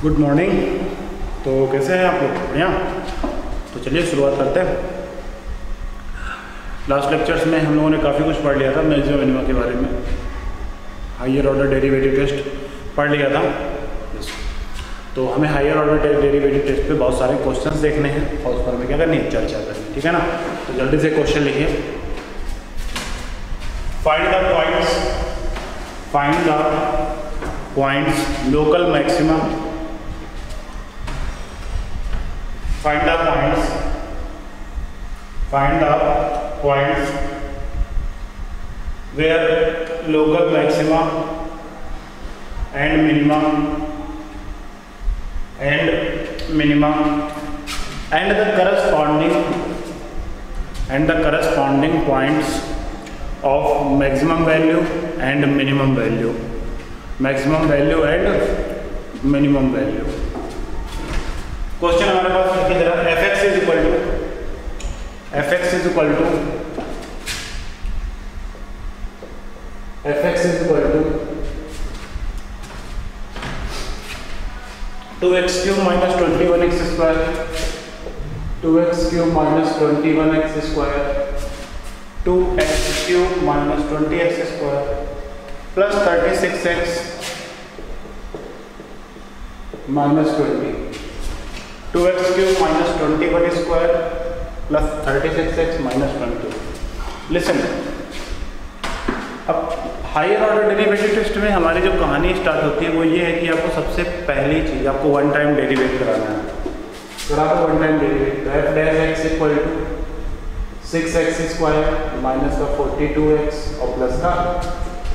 Good morning. तो कैसे हैं आप लोग? बढ़िया। तो चलिए शुरुआत करते हैं। लास्ट लेक्चर्स में हम लोगों ने काफ़ी कुछ पढ़ लिया था मैक्सिमा मिनिमा के बारे में, हायर ऑर्डर डेरिवेटिव टेस्ट पढ़ लिया था। तो हमें हायर ऑर्डर डेरिवेटिव टेस्ट पे बहुत सारे क्वेश्चंस देखने हैं और उस पर हमें क्या करनी है, चर्चा करनी है, ठीक है ना। तो जल्दी से क्वेश्चन लिखिए। Find the points local maxima, find the points where local maxima and minima and the corresponding points of maximum value and minimum value, question हमारे पास लिखी जरा। fx is equal to 2x cube minus 21x square, 2x cube minus 21x square, 2x cube minus 20x square plus 36x minus 20, 2x cube minus 21 square plus 36x minus 20। Listen, अब higher order derivative test में हमारी जो कहानी start होती है वो ये है कि आपको सबसे पहली चीज़ आपको वन टाइम डेरिवेट कराना है। करा दो वन टाइम डेरिवेट। तो f dash x equal to 6x square minus का 42x और प्लस का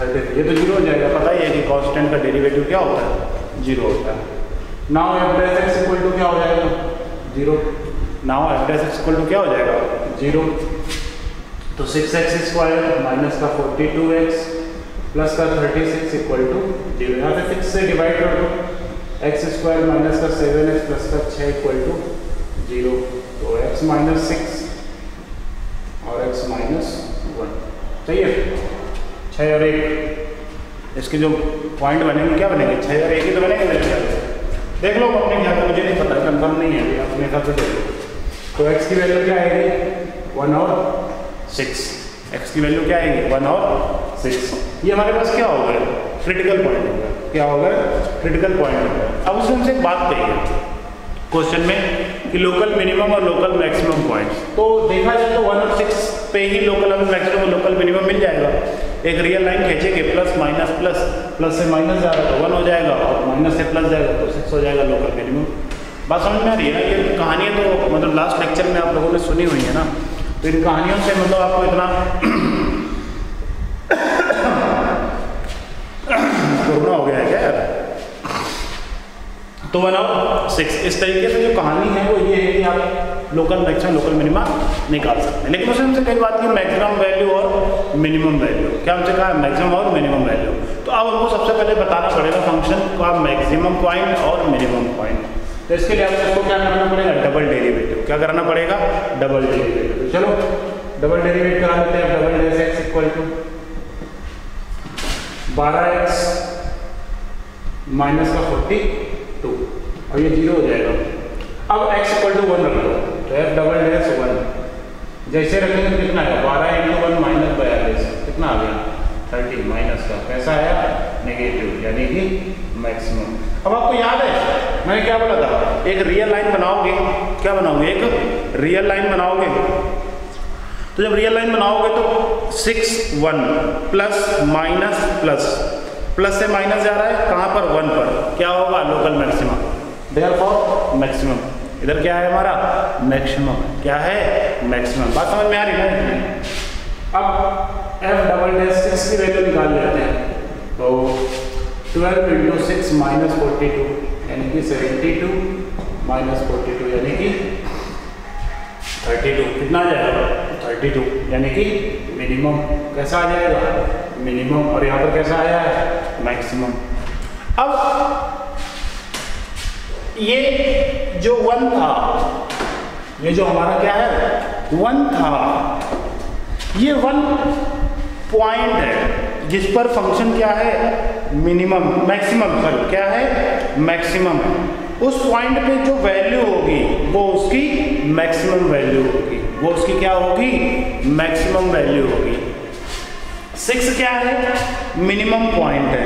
33। ये तो जीरो हो जाएगा, पता ही है कि कांस्टेंट का डेरिवेटिव क्या होता है, जीरो होता है। Now f dash x equal to क्या हो जाएगा, zero. Now f dash x equal to क्या हो जाएगा, जीरो। तो 6x स्क्वायर माइनस का 42x प्लस का 36 इक्वल टू जीरो। यहाँ से 6 से डिवाइड कर दो, x स्क्वायर माइनस का 7x प्लस का 6 इक्वल टू जीरो। तो x माइनस 6 और x माइनस 1 सही है। 6 और 1 इसके जो पॉइंट बनेंगे क्या बनेंगे, 6 और 1 ही तो बनेंगे मेरे ख्याल से। देख लो अपने ख्याल से, मुझे नहीं पता, कंफर्म नहीं है, अपने ख्याल से देख लो। तो x की वैल्यू क्या आएगी, 1 और 6। x की वैल्यू क्या आएगी, 1 और 6। ये हमारे पास क्या होगा, क्रिटिकल पॉइंट होगा। क्या होगा, क्रिटिकल पॉइंट होगा। अब उसमें हमसे एक बात कही है क्वेश्चन में कि लोकल मिनिमम और लोकल मैक्सिमम पॉइंट्स। तो देखा जाए तो 1 और 6 पे ही लोकल हमें मैक्सिमम और लोकल मिनिमम मिल जाएगा। एक रियल लाइन खींचेंगे, प्लस माइनस प्लस, प्लस से माइनस जा रहा है तो 1 हो जाएगा और माइनस से प्लस जाएगा तो 6 हो जाएगा लोकल मिनिमम। बात समझ में आ रही है ना। ये कहानियाँ तो मतलब लास्ट लेक्चर में आप लोगों ने सुनी हुई है ना, तो इन कहानियों से मतलब आपको इतना कोरोना हो गया है क्या यार। तो 1 और 6 इस तरीके से जो कहानी है वो ये है कि आप लोकल मैक्सिमम लोकल मिनिमा निकाल सकते हैं। लेकिन उसमें हमसे कई बात की मैक्सिमम वैल्यू और मिनिमम वैल्यू, क्या हमसे कहा मैक्सिमम और मिनिमम वैल्यू। तो अब हमको सबसे पहले बताना पड़ेगा फंक्शन का मैक्सिमम पॉइंट और मिनिमम पॉइंट। तो इसके लिए आपको क्या करना पड़ेगा, डबल डेरिवेटिव। क्या करना पड़ेगा, डबल डेरिवेटिव। चलो डबल डेरिवेट करा लेते हैं। Double dash x equal to 12x minus का 42 और ये जीरो हो जाएगा। अब x इक्वल टू 1 रख लो, तो f डबल डैश 1 जैसे रखेंगे कितना है, 12 × 1 माइनस 42 कितना आ गया, 30 माइनस का कैसा आया, नेगेटिव, यानी कि मैक्सिमम। अब आपको याद है मैंने क्या बोला था, एक रियल लाइन बनाओगे, क्या बनाओगे, एक रियल लाइन बनाओगे। तो जब रियल लाइन बनाओगे तो 6 1 प्लस माइनस प्लस, प्लस से माइनस जा रहा है कहाँ पर, 1 पर, क्या होगा, लोकल मैक्सिमम। देयरफॉर मैक्सिमम, इधर क्या है हमारा, मैक्सिमम। क्या है, मैक्सिमम। बात समझ में आ रही है। अब f डबल डैश 6 की वैल्यू निकाल लेते हैं। तो 12 × 6 माइनस 42 यानी कि 72 माइनस 42 यानी कि 32। कितना आ जाएगा, 32 यानी कि मिनिमम। कैसा आ जाएगा, मिनिमम। और यहाँ पर कैसा आया है, मैक्सिमम। अब ये जो 1 था, ये जो हमारा क्या है 1 था, ये 1 पॉइंट है जिस पर फंक्शन क्या है मिनिमम, मैक्सिमम, सॉरी क्या है, मैक्सिमम है। उस पॉइंट पे जो वैल्यू होगी वो उसकी मैक्सिमम वैल्यू होगी, वो उसकी क्या होगी, मैक्सिमम वैल्यू होगी। 6 क्या है, मिनिमम पॉइंट है,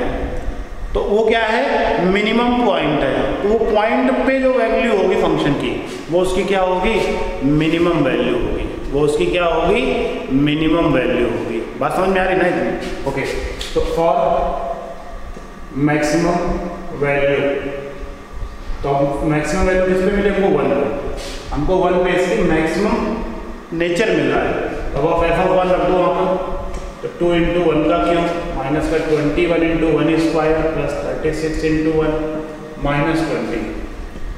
तो वो क्या है, मिनिमम पॉइंट है। तो वो पॉइंट पे जो वैल्यू होगी फंक्शन की वो उसकी क्या होगी, मिनिमम वैल्यू होगी, वो उसकी क्या होगी, मिनिमम वैल्यू होगी। बात समझ में आ रही ना इतनी? ओके, तो फॉर मैक्सिमम वैल्यू, तो मैक्सिमम वैल्यू किस पे मिले, हमको 1, हमको 1 पे इसकी मैक्सिमम नेचर मिल रहा है। तो अब एफ ऑफ 1 रख दो वहाँ पर, तो 2 इंटू 1 का क्यों, माइनस का 21 into 1 square plus 36 into 1 minus 20,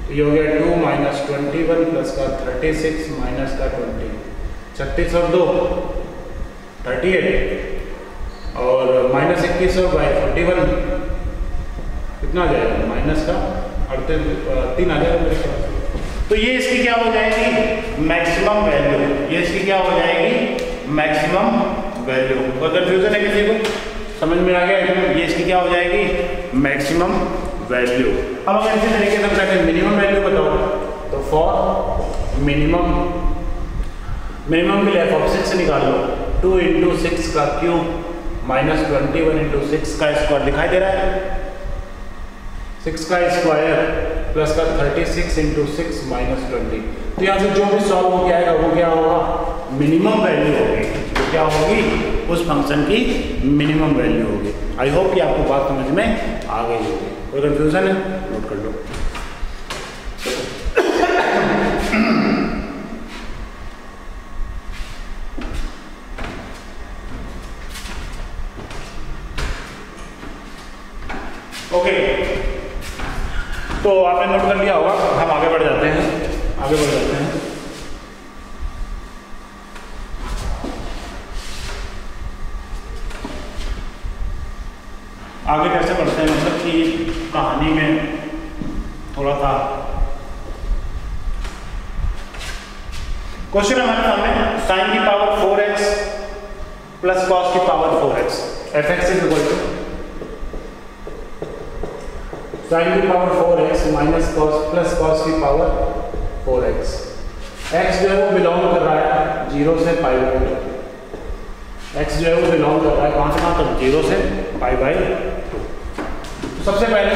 तो ये हो गया 2 माइनस 21 प्लस का 36 माइनस का 20, 36 और 2 38 और माइनस 21 और बाई 41 कितना आ जाएगा, माइनस का 3 आ जाएगा मेरे ख्याल से। तो ये इसकी क्या हो जाएगी, मैक्सिमम वैल्यू, ये इसकी क्या हो जाएगी, मैक्सिमम वैल्यू। और कंफ्यूजन है किसी को, समझ में आ गया, ये इसकी क्या हो जाएगी, मैक्सिमम वैल्यू। अब अगर इसी तरीके से हम मिनिमम वैल्यू बताओ, तो फॉर मिनिमम, मिनिमम के लिए f of 6 निकाल लो, 2 इंटू 6 का क्यूब माइनस 21 इंटू 6 का स्क्वायर दिखाई दे रहा है, 6 का स्क्वायर प्लस का 36 इंटू 6 माइनस 20। तो यहाँ से जो भी सॉल्व हो गया वो क्या होगा, मिनिमम वैल्यू होगी, तो क्या होगी, उस फंक्शन की मिनिमम वैल्यू होगी। आई होप कि आपको बात समझ में आ गई होगी। कोई कंफ्यूजन है, नोट कर लो। ओके, तो आपने नोट कर लिया होगा, हम आगे बढ़ जाते हैं, आगे बढ़ जाते हैं। आगे कैसे बढ़ते हैं, मतलब कि कहानी में थोड़ा था। क्वेश्चन हमारे सामने साइन की पावर 4x प्लस कॉस की power 4x, F X is equal to sine की power 4x minus cos plus cos की पावर 4x। x जो है वो बिलोंग कर रहा है 0 से पाई बाई 2, x जो है वो बिलोंग कर रहा है कहाँ से कहाँ तक, 0 से पाई बाई 2। सबसे पहले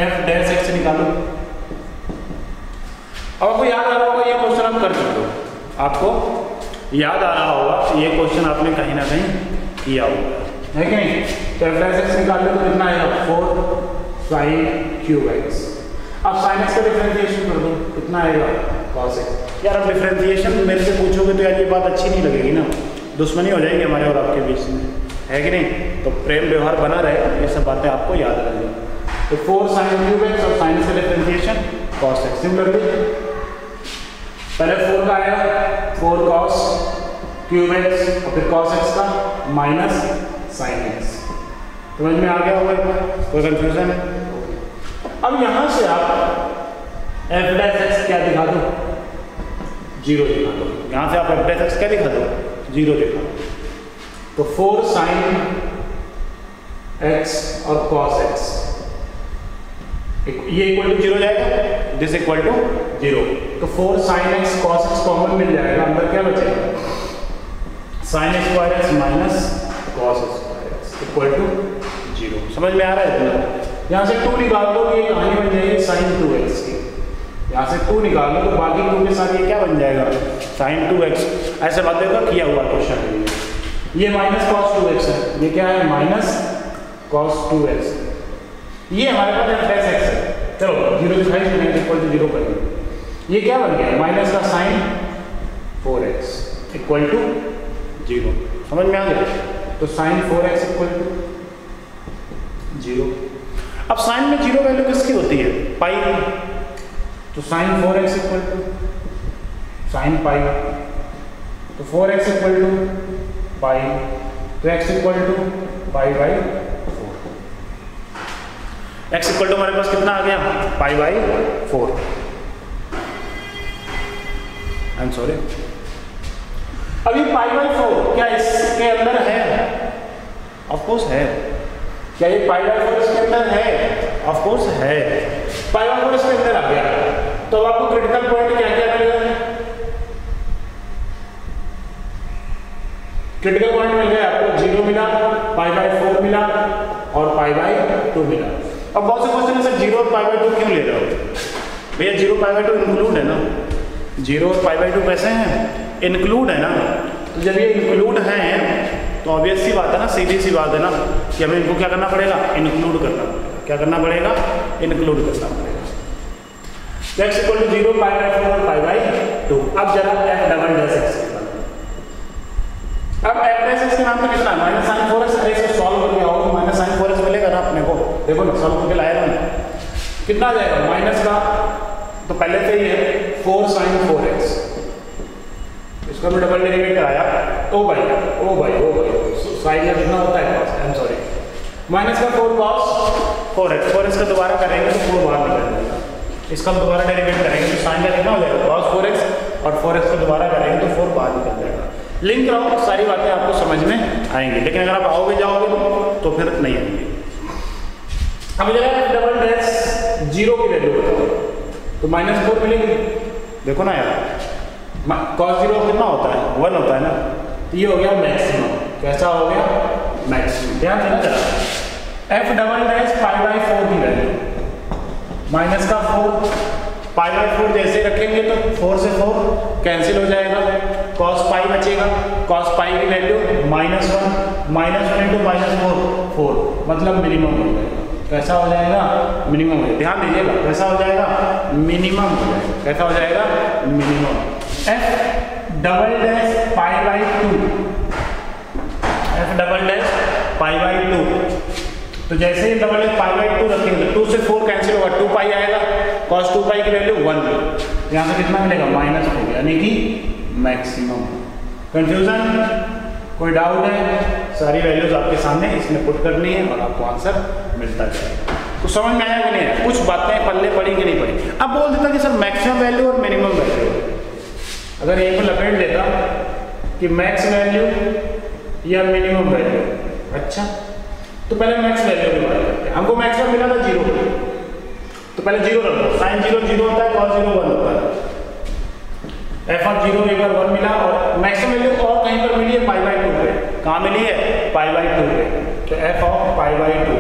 f डैश x निकालो। अब आपको याद आ रहा होगा ये क्वेश्चन आप कर चुके हो, आपको याद आ रहा होगा ये क्वेश्चन आपने कहीं ना कहीं किया होगा, है कि नहीं? तो f डैश x निकाल लो तो कितना आएगा, 4 साइन क्यूब एक्स। अब साइन एक्स का डिफरेंशिएशन कर दो, कितना आएगा, कॉस एक्स। यार अब डिफरेंशिएशन मेरे से पूछोगे तो यार ये बात अच्छी नहीं लगेगी ना, दुश्मनी हो जाएगी हमारे और आपके बीच में, है कि नहीं? तो प्रेम व्यवहार बना रहे, ये सब बातें आपको याद रहेंगी। तो 4 साइन क्यूब एक्स और साइन का डिफरेंशिएशन कॉस एक्स। सिमिलरली पहले 4 का आएगा 4 कॉस क्यूब एक्स और फिर कॉस एक्स का माइनस साइन एक्स। समझ में आ गया होगा, कोई कंफ्यूजन है? अब यहां से आप एफ डैश एक्स क्या दिखा दो, 0 दिखा दो। यहां से आप एफ डैश एक्स क्या दिखा दो, 0 दिखा दो। तो 4 साइन एक्स और कॉस एक्स ये इक्वल टू 0 जाएगा, दिस इक्वल टू 0। तो 4 sine X cos X common मिल जाएगा, अंदर क्या बचेगा, sine square X minus cos square X equal to 0। समझ में आ रहा है इतना? यहाँ से 2 निकाल दो, ये कहानी बन जाएगी साइन 2x की। यहाँ से 2 निकाल दो तो बाकी 2 के साथ ये क्या बन जाएगा, साइन 2x। ऐसे बात देखो किया हुआ क्वेश्चन है। ये माइनस कॉस 2x है, ये क्या है, माइनस कॉस 2x। ये हमारे पास एफ डैश एक्स है, चलो 0 दिखाई देना इक्वल टू 0 कर दिया। ये क्या बन गया, माइनस का साइन 4x इक्वल टू 0। समझ में आ गया? तो साइन 4x इक्वल टू 0। अब साइन में 0 वैल्यू किसकी होती है, पाई की। तो sine 4x equal to sine pi, तो 4x इक्वल टू पाई, तो x equal to pi by 4। x equal to हमारे पास कितना आ गया, pi by 4। I am sorry, अभी पाई बाई 4 क्या इसके अंदर है, ऑफ कोर्स है। क्या ये पाई बाई 4 इसके अंदर है? ऑफ कोर्स है, पाई बाई 4 इसके अंदर आ गया। तो अब आपको क्रिटिकल पॉइंट क्या क्या मिलेगा? क्रिटिकल पॉइंट मिल गया आपको, 0 मिला, पाई बाई 4 मिला और पाई बाई 2 मिला। अब बहुत से क्वेश्चन है सर 0 और पाई बाई 2 क्यों ले रहे हो? भैया 0 पाई बाई 2 इंक्लूड है ना, 0 और पाई बाई 2 कैसे हैं? इंक्लूड है ना। तो जब ये इंक्लूड हैं तो ऑब्वियस सी बात है ना, सीधी सी बात है ना कि हमें इनको क्या करना पड़ेगा? इंक्लूड करना पड़ेगा। क्या करना पड़ेगा? इंक्लूड करना पड़ेगा। x equal to 0 pi by 4 और पाई बाई 2। अब जरा f डबल डैश x, अब f डैश x के नाम पे कितना माइनस साइन 4x, अरे इसको सॉल्व करके आओ माइनस साइन 4x मिलेगा ना अपने को। देखो ना सॉल्व करके लाया ना, कितना आ जाएगा माइनस का, तो पहले से ही है 4 साइन 4x, इसको भी डबल डेरिवेट कराया। ओ भाई साइन का कितना होता है cos, I am sorry, minus का 4 cos 4x, 4x का दोबारा करेंगे तो 4 बाहर निकल जाएगा। इसका दोबारा डेरिवेट करेंगे तो साइन का कितना हो जाएगा cos 4x, और 4x का दोबारा करेंगे तो 4 बाहर निकल जाएगा। लिंक कराओ, सारी बातें आपको समझ में आएंगी, लेकिन अगर आप आओगे जाओगे तो फिर नहीं आएंगी। अब जरा डबल डैश 0 की वैल्यू बताओ, तो माइनस 4 मिलेगी। देखो ना यार, cos 0 कितना होता है? 1 होता है ना, तो ये हो गया मैक्सिमम। कैसा हो गया? मैक्सिमम। ध्यान देना जरा, f double dash pi by 4 की वैल्यू, माइनस का 4 पाई बाई 4 जैसे रखेंगे तो 4 से 4 कैंसिल हो जाएगा, cos पाई बचेगा, cos पाई की वैल्यू -1 इंटू -4 मतलब मिनिमम हो जाएगा। कैसा हो जाएगा? मिनिमम हो जाएगा। ध्यान दीजिएगा, कैसा हो जाएगा? मिनिमम हो जाएगा। कैसा हो जाएगा? Minimum. f double dash pi by 2, f double dash pi by 2, तो जैसे ही डबल डैश पाई बाई 2 रखेंगे 2 से 4 कैंसिल होगा, 2 पाई आएगा, cos 2 पाई की वैल्यू 1, यहाँ से कितना मिलेगा? -4, यानी कि मैक्सिमम। कंफ्यूजन? कोई डाउट है? सारी वैल्यूज आपके सामने इसमें पुट करनी है और आपको आंसर मिलता जाएगा। तो समझ में आया कि नहीं है? कुछ बातें पल्ले पड़ी कि नहीं पड़ी? अब बोल देता कि सर मैक्सिमम वैल्यू और मिनिमम वैल्यू, अगर एक को लपेट देता कि मैक्स वैल्यू या मिनिमम वैल्यू, अच्छा तो पहले मैक्स वैल्यू की बात करते हैं। हमको मैक्सिमम मिला था 0, तो पहले 0 रख दो, साइन 0 0 होता है, cos 0 1 होता है, f ऑफ 0 एक बार 1 मिला, और मैक्सिमम वैल्यू और कहीं पर मिली है पाई बाई 2 पे। कहाँ मिली है? पाई बाई 2 पे। तो f ऑफ पाई बाई 2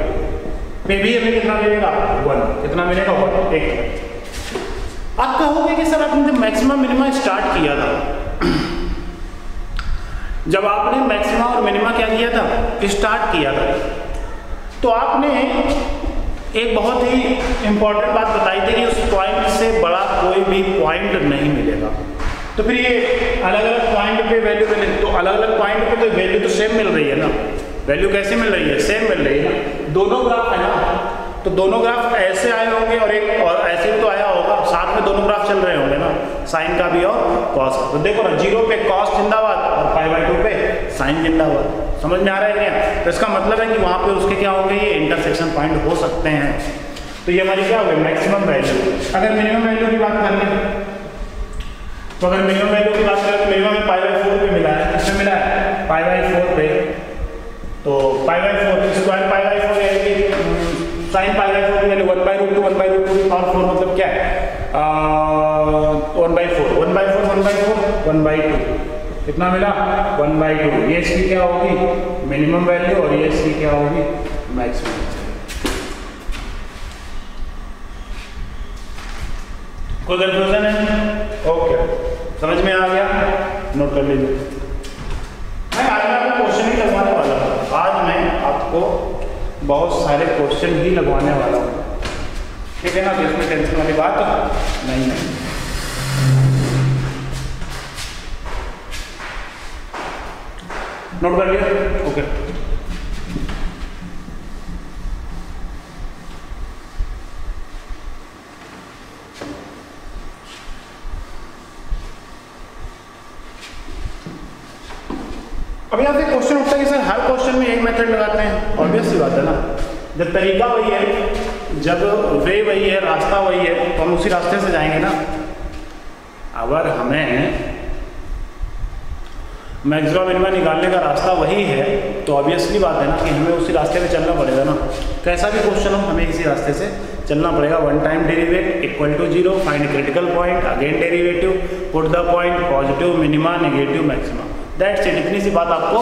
पे भी हमें कितना मिलेगा? 1। कितना मिलेगा? 1। एक आप कहोगे कि सर आपने जब मैक्सिमम मिनिमम स्टार्ट किया था, जब आपने मैक्सिमा और मिनिमा क्या किया था? स्टार्ट किया था, तो आपने एक बहुत ही इंपॉर्टेंट बात बताई थी कि उस पॉइंट से बड़ा कोई भी पॉइंट नहीं मिलेगा। तो फिर ये अलग अलग पॉइंट पे वैल्यू मिले, तो अलग अलग पॉइंट पे तो वैल्यू तो सेम मिल रही है ना। वैल्यू कैसे मिल रही है? सेम मिल रही है ना। दोनों ग्राफ है ना, तो दोनों ग्राफ ऐसे आए होंगे और एक और ऐसे भी तो आया होगा, साथ में दोनों ग्राफ चल रहे होंगे ना, साइन का भी और कॉस का। तो देखो ना, 0 पे कॉस जिंदाबाद और पाई बाई 2 पे साइन जिंदाबाद। समझ में आ रहा है क्या? तो इसका मतलब है कि वहाँ पे उसके क्या होंगे? ये इंटरसेक्शन पॉइंट हो सकते हैं। तो ये हमारी क्या हो गई? Maximum value. अगर मिनिमम वैल्यू की बात कर लें, तो अगर मिनिमम वैल्यू की बात करें तो मिनिमम में पाई बाई 4 पे मिला है। किसमें मिला है? पाई बाई 4 पे। तो पाई बाई 4 स्क्वायर पाई बाई 4 यानी कि साइन पाई बाई 4 की वैल्यू 1/√2 1/√2 और 4 मतलब क्या है? 1/4 1/4 1/4 1/2 कितना मिला? 1/2। ये इसकी क्या होगी? मिनिमम वैल्यू, और ये इसकी क्या होगी? मैक्सिमम। कोई कंफ्यूजन है? ओके, समझ में आ गया? नोट कर लीजिए। मैं आज मैं आपको क्वेश्चन ही लगवाने वाला हूँ। आज मैं आपको बहुत सारे क्वेश्चन ही लगवाने वाला हूँ, ठीक है ना? तो इसमें टेंशन वाली बात नहीं है। नोट कर लिया? ओके। अब यहाँ पे क्वेश्चन उठता है कि सर हर क्वेश्चन में एक मेथड लगाते हैं। ऑब्वियस सी बात है ना, जब तरीका वही है, जब वे वही है, रास्ता वही है, तो हम उसी रास्ते से जाएंगे ना। अगर हमें मैक्सिमम मिनिमा निकालने का रास्ता वही है, तो ऑब्वियसली बात है ना कि हमें उसी रास्ते पे चलना पड़ेगा ना। कैसा भी क्वेश्चन हो हमें इसी रास्ते से चलना पड़ेगा। One time derivate equal to 0, find critical point, again derivative, put the point, positive minima, negative maxima. That's it. इतनी सी बात आपको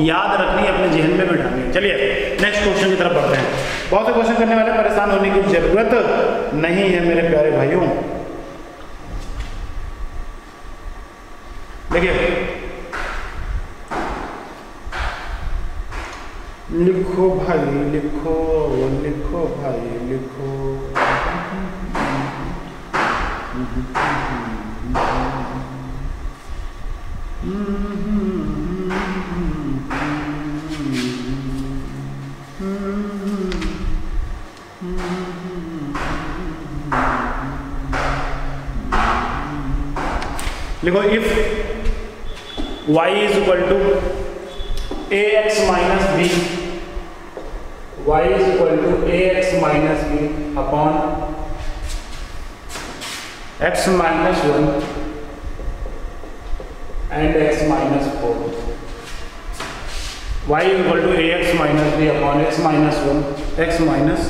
याद रखनी है, अपने जहन में बिठानी है। चलिए नेक्स्ट क्वेश्चन की तरफ बढ़ते हैं। बहुत से क्वेश्चन करने वाले, परेशान होने की जरूरत नहीं है मेरे प्यारे भाइयों। देखिए लिखो भाई लिखो, लिखो भाई लिखो। लिखो if y is equal to ax minus b, y is equal to ax minus b upon x minus 1 and x minus 4. Y is equal to ax minus b upon x minus 1, x minus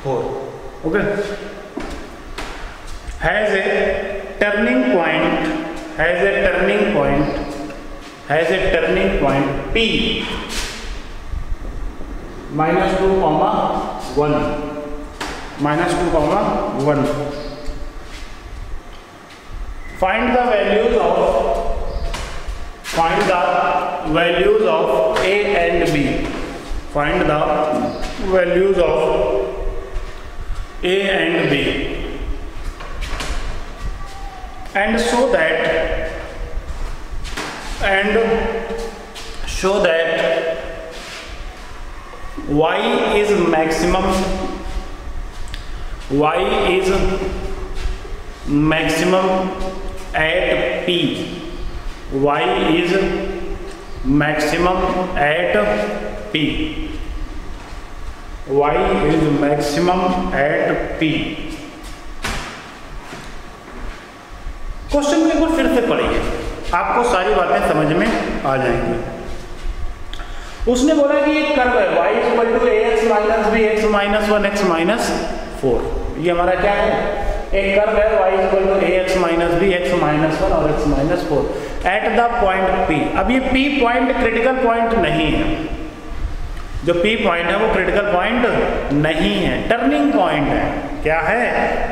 4. Okay. Has a turning point. Has a turning point. Has a turning point P. -2, 1, -2, 1. Find the values of A and B. Find the values of A and B, and show that y is maximum at P. Y is maximum at P. Y is maximum at P. Question को एक बार फिर से पढ़िए, आपको सारी बातें समझ में आ जाएंगी। उसने बोला कि एक कर्व है y equal to ax minus b, x minus 1, x minus 4। ये हमारा क्या है? एक कर्व है y equal to ax minus b, x minus 1 और x minus 4 at the point p। अब ये p पॉइंट क्रिटिकल पॉइंट नहीं है, जो p पॉइंट है वो क्रिटिकल पॉइंट नहीं है, टर्निंग पॉइंट है। क्या है?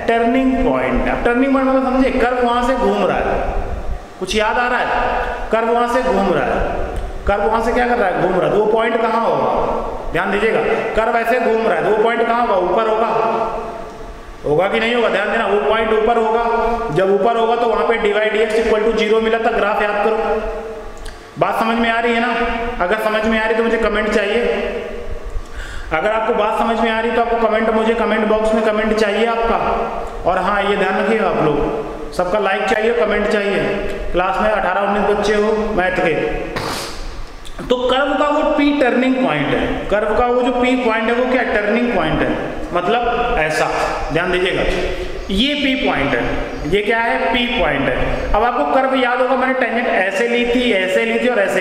Turning point. अब टर्निंग पॉइंट मतलब समझे, कर्व वहां से घूम रहा है, कुछ याद आ रहा है? कर्व वहां से घूम रहा है, कर्व वहां से क्या कर रहा है? घूम रहा है। तो वो पॉइंट कहाँ होगा? ध्यान दीजिएगा, कर्व ऐसे घूम रहा है तो वो पॉइंट कहाँ होगा? ऊपर होगा कि नहीं होगा? ध्यान देना, वो पॉइंट ऊपर होगा। जब ऊपर होगा तो वहां पे डिवाइड dx इक्वल टू 0 मिला था। ग्राफ याद करो। बात समझ में आ रही है ना? अगर समझ में आ रही तो मुझे कमेंट चाहिए। अगर आपको बात समझ में आ रही तो आपको कमेंट, मुझे कमेंट बॉक्स में कमेंट चाहिए आपका। और हाँ, ये ध्यान रखिएगा, आप लोग सबका लाइक चाहिए, कमेंट चाहिए। क्लास में 18-19 बच्चे हो मैथ के, तो कर्व का वो P टर्निंग पॉइंट है। कर्व का वो जो P पॉइंट है वो क्या? टर्निंग पॉइंट है। मतलब ऐसा, ध्यान दीजिएगा, ये P पॉइंट है, ये क्या है? P पॉइंट है। अब आपको कर्व याद होगा, मैंने टेंजेंट ऐसे ली थी, ऐसे ली थी और ऐसे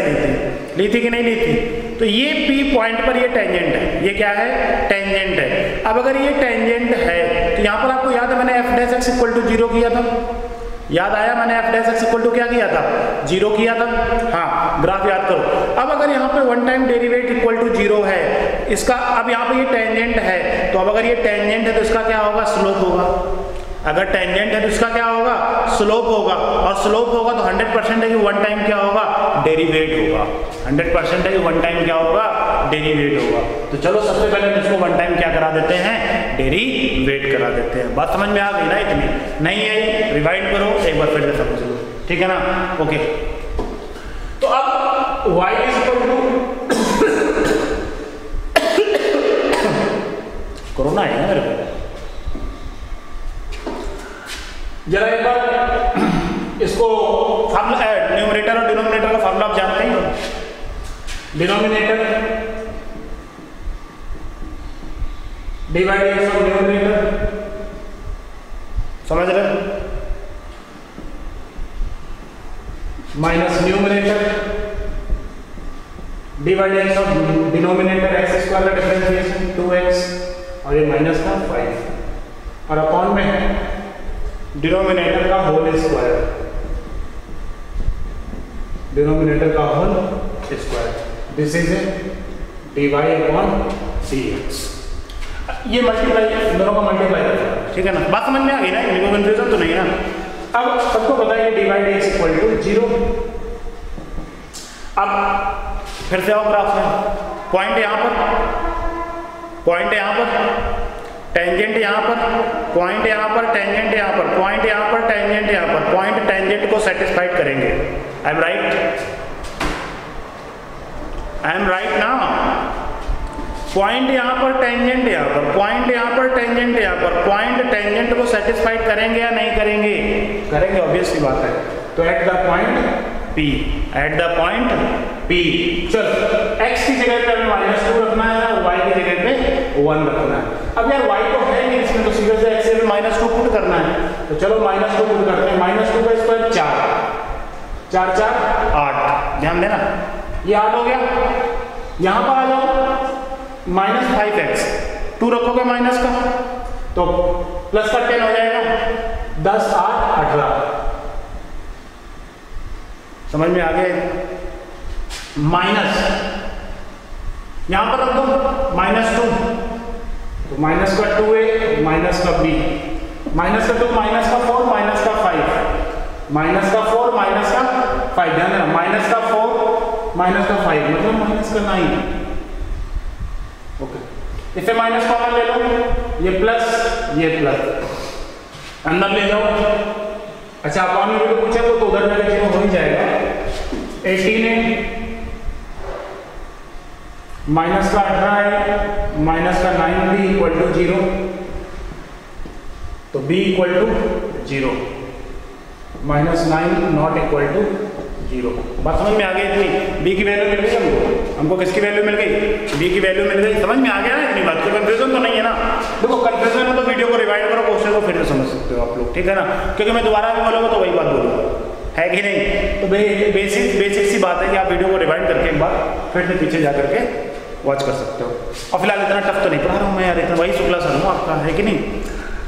ली थी कि नहीं ली थी? तो ये P पॉइंट पर ये टेंजेंट है। ये क्या है? टेंजेंट है। अब अगर ये टेंजेंट है तो यहाँ पर आपको याद है मैंने f' इक्वल टू 0 किया था। याद आया? मैंने f' इक्वल टू क्या किया था? 0 किया था। हाँ, ग्राफ याद करो। अब अगर यहाँ पे one time derivate equal to 0 है इसका, अब यहाँ पे ये टेंजेंट है, तो अब अगर ये टेंजेंट है तो इसका क्या होगा? स्लोप होगा। अगर टेंजेंट है तो इसका क्या होगा? स्लोप होगा। और स्लोप होगा तो 100% है कि वन टाइम क्या होगा? डेरिवेट होगा। 100% है कि वन टाइम क्या होगा? डेरिवेट होगा। तो चलो सबसे पहले इसको वन टाइम क्या करा देते हैं? डेरिवेट करा देते हैं। बात समझ में आ गई ना? इतनी नहीं है, रिवाइंड करो एक बार फिर से समझ लो, ठीक है ना? ओके, तो अब y इज इक्वल टू कोरोना है ना मेरे को, जरा एक बार इसको फार्मूला, न्यूमरेटर और डिनोमिनेटर का फार्मूला आप जानते हैं। डिनोमिनेटर डिवाइड ऑफ न्यूमरेटर, समझ रहे? Minus numerator x of denominator x square का डिफरेंशिएशन 2x और ये माइनस का 5 और अपॉन में डिनोमिनेटर का होल स्क्वायर, डिनोमिनेटर का whole square, this is a dy upon dx। ये मल्टीप्लाई दोनों का मल्टीप्लाई करना, ठीक है ना। बात समझ में आ गई ना, इनको कंफ्यूजन तो नहीं है ना। अब सबको पता है dy dx इक्वल टू 0। अब फिर से आओ ग्राफ में, पॉइंट यहाँ पर, पॉइंट यहाँ पर, टेंजेंट यहाँ पर, पॉइंट यहाँ पर, टेंजेंट यहाँ पर, पॉइंट यहाँ पर, टेंजेंट यहाँ पर, पॉइंट टेंजेंट को सेटिस्फाइड करेंगे। I am right, I am right ना। पॉइंट यहाँ पर, टेंजेंट यहाँ पर, पॉइंट यहाँ पर, टेंजेंट यहाँ पर, पॉइंट टेंजेंट को सेटिस्फाइड करेंगे या नहीं करेंगे? करेंगे, ऑब्वियस सी बात है। तो eight the point P, eight the point P, चलो x की जगह पे हमें -2 रखना है और y की जगह पे 1 रखना है। अब यार y तो है नहीं इसमें, तो सीधे से x से -2 पुट करना है। तो चलो -2 पुट करते हैं। -2 का स्क्वायर 4, 4 4 8, ध्यान देना ये 8 हो गया। यहाँ पर आ जाओ, -5x, 2 रखोगे माइनस का तो प्लस का 10 हो जाएगा, 10 8 18। समझ में आ गया? माइनस यहां पर रख दो -2, तो माइनस का 2a, माइनस का b, माइनस का 2, माइनस का 4, माइनस का 5, माइनस का 4, माइनस का 5, ध्यान देना, माइनस का 4, माइनस का 5 मतलब माइनस का 9। ओके, इसे माइनस कॉमन ले लो, ये प्लस अंदर ले जाओ। अच्छा, अपॉन में भी पूछा तो उधर जाके जीरो हो ही जाएगा। 18 है, माइनस का 18 है, माइनस का 9b इक्वल टू 0, तो b equal to 0, -9 not equal to 0। बात समझ में आ गई इतनी? b की वैल्यू मिल गई हमको किसकी वैल्यू मिल गई? b की वैल्यू मिल गई। समझ में आ गया ना इतनी बात? कोई कंफ्यूजन तो नहीं है ना? देखो कंफ्यूजन में तो वीडियो को रिवाइंड करो, क्वेश्चन को फिर से समझ सकते हो आप लोग, ठीक है ना? क्योंकि मैं दोबारा भी बोलूँगा तो वही बात बोलूँगा, है कि नहीं? तो बेसिक सी बात है कि आप वीडियो को रिवाइंड करके एक बार फिर से पीछे जा करके वॉच कर सकते हो। और फिलहाल इतना टफ तो नहीं पढ़ा रहा हूँ मैं यार, इतना वही शुक्ला सर हूँ आपका, है कि नहीं?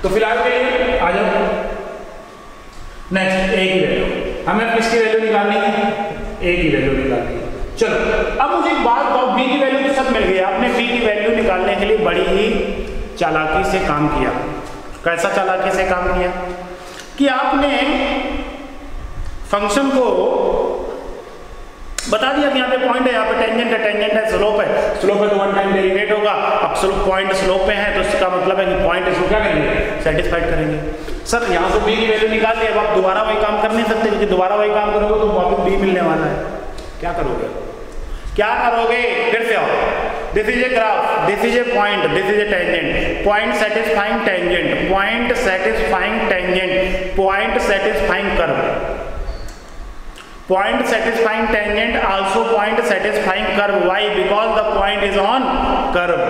तो फिलहाल के लिए आ जाओ नेक्स्ट, a की वैल्यू हमें किसकी वैल्यू निकालनी है? a की वैल्यू निकालनी है। चलो अब मुझे एक बात बताओ, b की वैल्यू तो सब मिल गई, आपने b की वैल्यू निकालने के लिए बड़ी ही चालाकी से काम किया। कैसा चालाकी से काम किया? कि आपने फंक्शन को बता दिया कि यहाँ पे पॉइंट है, यहाँ पे टेंजेंट है, स्लोप है, स्लोप है तो 1 टाइम डेरिवेट होगा। अब पॉइंट स्लोप पे है तो इसका मतलब है कि पॉइंट इसको क्या करेंगे? सेटिस्फाइड करेंगे। सर यहाँ से b की वैल्यू निकाल ली, अब आप दोबारा वही काम कर नहीं सकते, क्योंकि दोबारा वही काम करोगे तो वापस b मिलने वाला है। क्या करोगे? क्या करोगे? फिर से आओ, this is a graph, this is A point, this is A tangent, point satisfying tangent, point satisfying tangent, point satisfying curve, point satisfying tangent also point satisfying curve. Why? Because the point is on curve.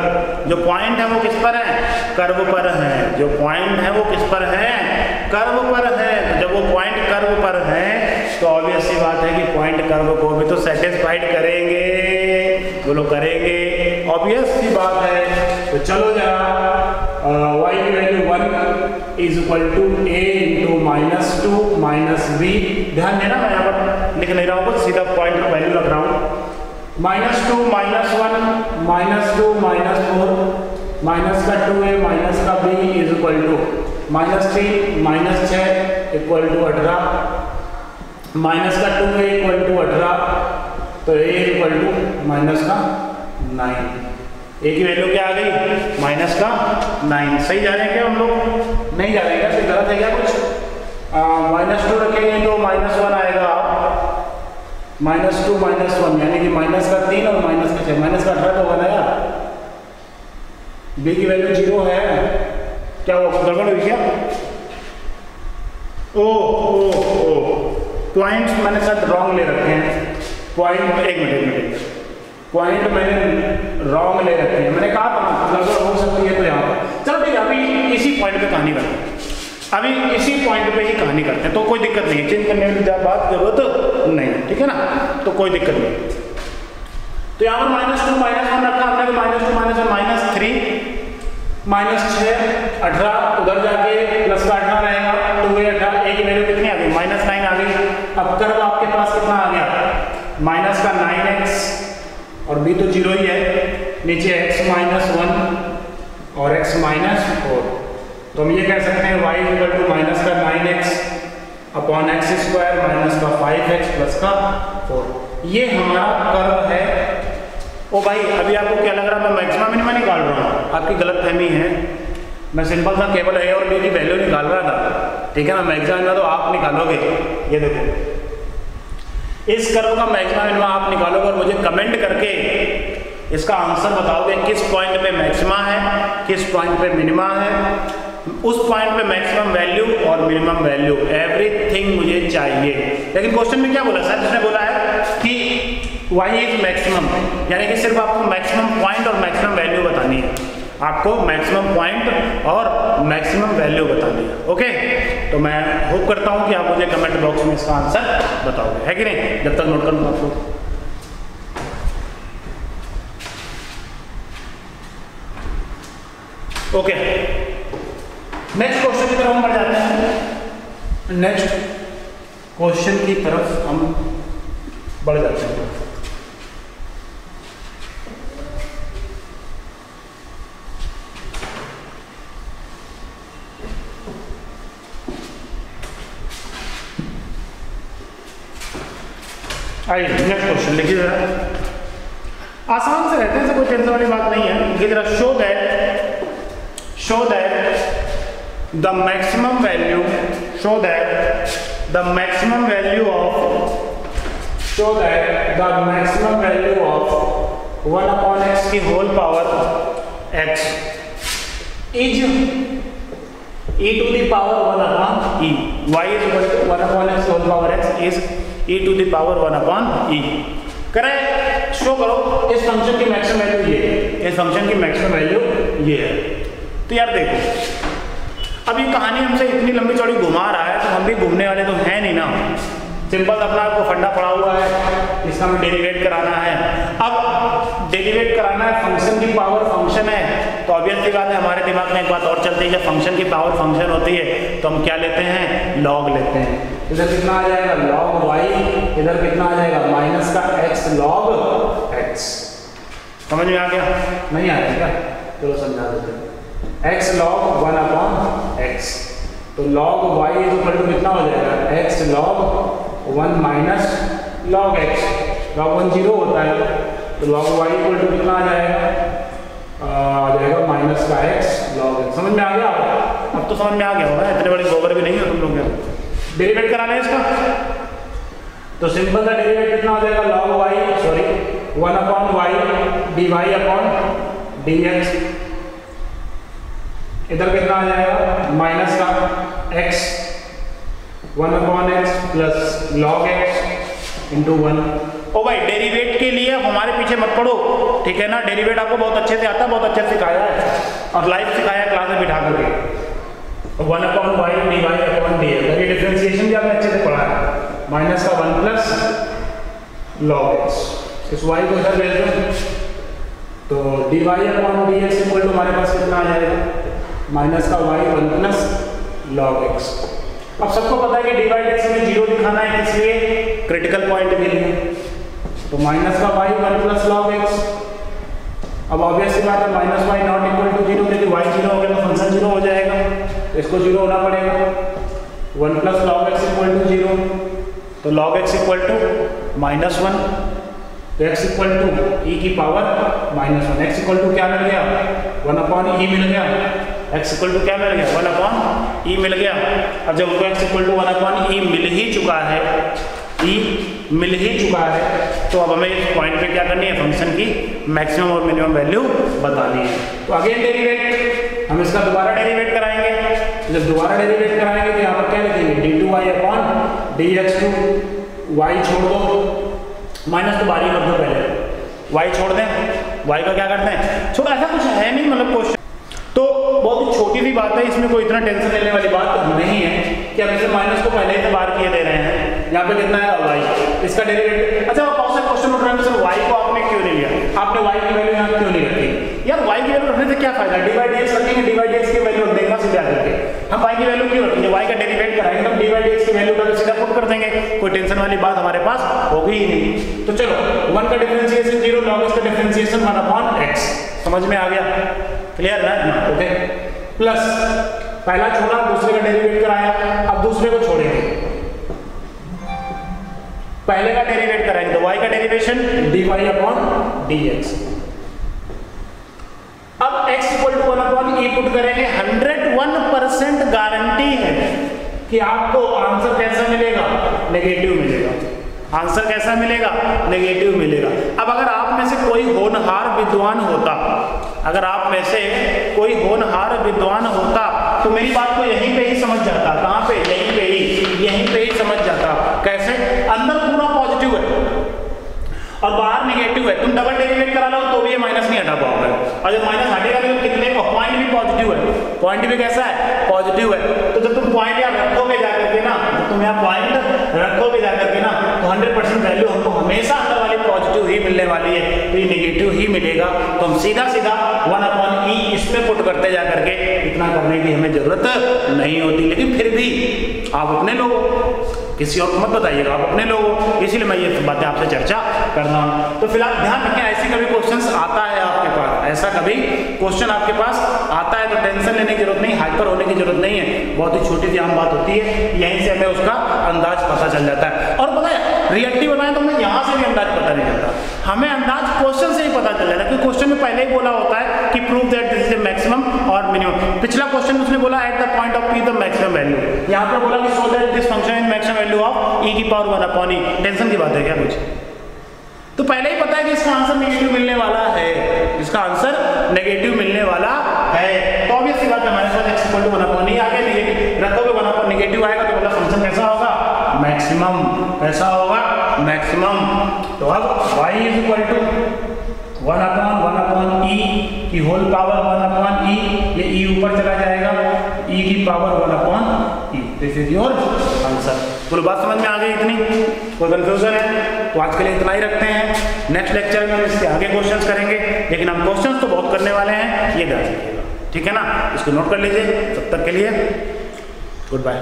जो point है वो किस पर है? Curve पर है। जो point है वो किस पर है? कर्व पर है। जब वो point कर्व पर है तो ऑब्वियस सी बात है कि point कर्व को भी तो सेटिस्फाइड करेंगे, बोलो करेंगे, ऑब्वियस सी बात है। तो चलो जरा y की value 1 is equal to a into -2 -b। ध्यान देना, मैं यहाँ पर लिख नहीं रहा हूँ, बस सीधा पॉइंट का वैल्यू रख रहा हूँ। -2 -1 -2 -4 माइनस का 2a माइनस का b is equal to -3 -6 equal to 18, minus का 2a इक्वल टू 18, तो a इक्वल टू माइनस का 9। a की वैल्यू क्या आ गई? माइनस का 9। सही जा रहे हैं क्या हम लोग? नहीं जा रहे हैं क्या? तो गलत है क्या कुछ? -2 रखेंगे तो -1 आएगा, -2 -1 यानी कि माइनस का 3 और माइनस का 6, माइनस का 18 तो 1 आया। b की वैल्यू 0 है, क्या वो गड़बड़ हुई क्या? ओ पॉइंट्स मैंने सब रॉन्ग ले रखे हैं। पॉइंट एक मिनट पॉइंट मैंने रॉन्ग ले रखे हैं। मैंने कहा था गड़बड़ हो सकती है, तो यहाँ पर चलो ठीक है, अभी इसी पॉइंट पे कहानी करते हैं, अभी इसी पॉइंट पे ही कहानी करते हैं, तो कोई दिक्कत नहीं, चेंज करने की बात जरूरत नहीं, ठीक है ना? तो कोई दिक्कत नहीं। तो यहाँ पर -2 -1 रखा हमने, तो -2 -1 -3 -6 18, उधर जाके प्लस का 18 रहेगा, 2 18, a की वैल्यू कितनी आ गई -9 आ गई। अब कर्व आपके पास कितना आ गया माइनस का 9x, और b तो 0 ही है, नीचे x -1 और x -4। तो हम ये कह सकते हैं y माइनस का 9x upon x square minus का 5x प्लस का 4। ये हमारा कर्व है। ओ भाई अभी आपको क्या लग रहा है, मैं मैक्सिमम मिनिमम निकाल रहा हूँ, आपकी गलतफहमी है। मैं सिंपल सा केवल a और b की वैल्यू निकाल रहा था, ठीक है ना। मैक्सिमम में तो आप निकालोगे, ये देखो इस कर्व का मैक्सिमम मिनिमम आप निकालोगे और मुझे कमेंट करके इसका आंसर बताओगे किस पॉइंट पे मैक्सिमा है, किस पॉइंट पे मिनिमा है। उस पॉइंट पे मैक्सिमम वैल्यू और मिनिमम वैल्यू एवरीथिंग मुझे चाहिए। लेकिन क्वेश्चन में क्या बोला सर, इसने बोला है कि y इज मैक्सिमम, यानी कि सिर्फ आपको मैक्सिमम पॉइंट और मैक्सिमम वैल्यू बतानी है, आपको मैक्सिमम पॉइंट और मैक्सिमम वैल्यू बतानी है। ओके, तो मैं होप करता हूं कि आप मुझे कमेंट बॉक्स में इसका आंसर बताओगे, है कि नहीं। जब तक नोट कर लूँ आपको। ओके, नेक्स्ट क्वेश्चन की तरफ हम बढ़ जाते हैं। नेक्स्ट क्वेश्चन की तरफ हम बढ़ जाते हैं। आइए नेक्स्ट क्वेश्चन लिखिए जरा, आसान से रहते हैं, कोई टेंशन वाली बात नहीं है। लिखिए जरा, show that the maximum value, show that the maximum value of, show that the maximum value of 1 upon x की whole power x is e to the power 1 upon e, y is 1 upon x whole power x is e to the power 1 upon e। करें, show करो इस function की maximum value ये है, इस function की maximum value ये है। तो यार देखो, अब ये कहानी हमसे इतनी लंबी चौड़ी घुमा रहा है, तो हम भी घूमने वाले तो हैं नहीं ना। सिंपल अपना आपको फंडा पड़ा हुआ है, इसका हमें डेरिवेट कराना है। अब डेरिवेट कराना है, फंक्शन की पावर फंक्शन है, तो ऑब्वियस सी बात है हमारे दिमाग में एक बात और चलती है, जब फंक्शन की पावर फंक्शन होती है तो हम क्या लेते हैं, लॉग लेते हैं। इधर कितना आ जाएगा लॉग y, इधर कितना आ जाएगा माइनस का x लॉग x। समझ में आ गया, नहीं आया क्या, चलो समझा देते हैं। x लॉग 1 अपॉन x, तो log y is equal to कितना हो जाएगा, x log 1 minus log x, log 1 0 होता है, तो लॉग y इक्वल टू कितना आ जाएगा माइनस का x लॉग x। समझ में आ गया, अब तो समझ में आ गया होगा, इतने बड़े गोबर भी नहीं है तुम लोग। डेरिवेट कराना है इसका, तो सिंपल सा डेरिवेट कितना हो जाएगा, log y, sorry 1 upon y dy upon dx, इधर कितना आ जाएगा माइनस का x 1 upon x plus log x into 1। ओ भाई डेरिवेट के लिए हमारे पीछे मत पड़ो, ठीक है ना। डेरिवेट आपको बहुत अच्छे से आता है, बहुत अच्छे से सिखाया है और लाइव सिखाया है क्लास में बिठा करके। 1 upon y dy upon dx, ये डिफरेंशिएशन भी आपने अच्छे से पढ़ा है। माइनस का 1 प्लस लॉग x, इस y को इधर भेज दो, तो dy upon dx equal to हमारे पास कितना आ जाएगा, माइनस का y 1 प्लस लॉग x। अब सबको पता है कि dy dx में 0 दिखाना है, इसलिए क्रिटिकल पॉइंट के लिए, तो माइनस का y 1 प्लस लॉग x। अब ऑब्वियस सी बात है minus y not equal to 0, क्योंकि y 0 हो गया तो फंक्शन 0 हो जाएगा, तो इसको 0 होना पड़ेगा। 1 plus log x equal to 0, तो log x equal to minus 1, तो x इक्वल टू e की power minus 1। x equal to क्या मिल गया, 1 अपॉन e मिल गया, x इक्वल टू क्या मिल गया, 1 अपॉन e मिल गया। अब जब हमको x equal to 1 upon e मिल ही चुका है, e मिल ही चुका है, तो अब हमें इस पॉइंट पे क्या करनी है, फंक्शन की मैक्सिमम और मिनिमम वैल्यू बतानी है। तो अगेन डेरिवेट, हम इसका दोबारा डेरिवेट कराएंगे। जब दोबारा डेरिवेट कराएंगे तो यहाँ पर क्या लिखेंगे, d2y अपॉन dx2, y छोड़ दो, माइनस तो बारी कर दो पहले, y छोड़ दें, y का क्या करते हैं, छोटा ऐसा कुछ है नहीं मतलब क्वेश्चन, तो बहुत ही छोटी सी बात है, इसमें कोई इतना टेंशन लेने वाली बात नहीं है कि हम इसे माइनस को पहले ही से बाहर किए दे रहे हैं। यहाँ पे कितना है y, इसका डेरिवेटिव। अच्छा बहुत से क्वेश्चन उठ रहे हैं सर y को आपने क्यों नहीं लिया, आपने y की वैल्यू यहाँ क्यों नहीं रखी? यार y की वैल्यू रखने से क्या फायदा, dy/dx रखेंगे, dy/dx की वैल्यू रख देंगे सीधा करके। हम y की वैल्यू क्यों रखेंगे, y का डेरिवेट कराएंगे तो dy/dx की वैल्यू का सीधा पुट कर देंगे, कोई टेंशन वाली बात हमारे पास होगी ही नहीं। तो चलो 1 का डिफरेंशिएशन 0, log इसका डिफरेंशिएशन 1/x, समझ में आ गया, क्लियर ना? ओके, प्लस पहला छोड़ा दूसरे का डेरिवेट कराया, अब दूसरे को छोड़ेंगे, पहले का डेरिवेट कराएंगे तो y का डेरिवेशन dy/dx। अब x = 1/e पुट करेंगे, 101% गारंटी है कि आपको आंसर कैसा मिलेगा, नेगेटिव मिलेगा। आंसर कैसा मिलेगा, नेगेटिव मिलेगा। अब अगर आप में से कोई होनहार विद्वान होता, अगर आप में से कोई होनहार विद्वान होता तो मेरी बात को यहीं पे ही समझ जाता। कहाँ पे, यहीं पे ही समझ जाता। कैसे, अंदर पूरा पॉजिटिव है और बाहर नेगेटिव है, तुम डबल डेरिवेट करा लो तो भी ये माइनस नहीं हटा पाओगे, और जब माइनस हटेगा तो कितने को, पॉइंट भी पॉजिटिव है, पॉइंट भी कैसा है, पॉजिटिव है। तो जब तुम पॉइंट यहाँ रखोगे जाकर के ना, तुम यहाँ पॉइंट रखोगे जाकर के ना, तो 100% वैल्यू हमको हमेशा अंदर वाली पॉजिटिव ही मिलने वाली है, तो ये नेगेटिव ही मिलेगा। तो हम सीधा 1/e इसमें पुट करते जा करके, इतना करने की हमें जरूरत नहीं होती। लेकिन फिर भी आप अपने लोगों, किसी और को मत बताइएगा, आप अपने लोगों, इसीलिए मैं ये बातें आपसे चर्चा कर रहा हूँ। तो फिलहाल ध्यान रखें, ऐसी कभी क्वेश्चन आता है आपके पास, ऐसा कभी क्वेश्चन आपके पास आता है तो टेंशन लेने की जरूरत नहीं, हाइपर होने की जरूरत नहीं है, बहुत ही छोटी सी आम बात होती है, यहीं से हमें उसका अंदाज पता चल जाता है। और पता है रिएक्टिव बनाए तो हमें यहाँ से भी अंदाज पता नहीं चलता, हमें अंदाज क्वेश्चन से ही पता चल जाता है, क्योंकि क्वेश्चन में पहले ही बोला होता है कि prove that this is maximum और मिनिमम। पिछला क्वेश्चन उसने बोला eight the point of p the maximum value, यहाँ पे बोला कि so that this function is maximum value of e⁻1/e। Tension की बात है क्या कुछ? तो पहले ही पता है कि इसका आंसर नेगेटिव मिलने वाला है, इसका आंसर नेगेटिव मिलने वाला है। तो ऑब्वियस सी बात है, हमारे पास x = 1/e आ गया, नेगेटिव रखोगे 1/, नेगेटिव आएगा तो मतलब फंक्शन कैसा होगा, मैक्सिमम। कैसा होगा, मैक्सिमम। तो अब y = 1/1/e की होल पावर 1/e, ये e ऊपर चला जाएगा, e⁻1/e। This is your answer. बोलो बात समझ में आ गई इतनी, कोई कंफ्यूजन है? तो आज के लिए इतना ही रखते हैं, नेक्स्ट लेक्चर में हम इसके आगे क्वेश्चंस करेंगे, लेकिन हम क्वेश्चंस तो बहुत करने वाले हैं, ये ध्यान रखिएगा, ठीक है ना? इसको नोट कर लीजिए। तब तक के लिए गुड बाय।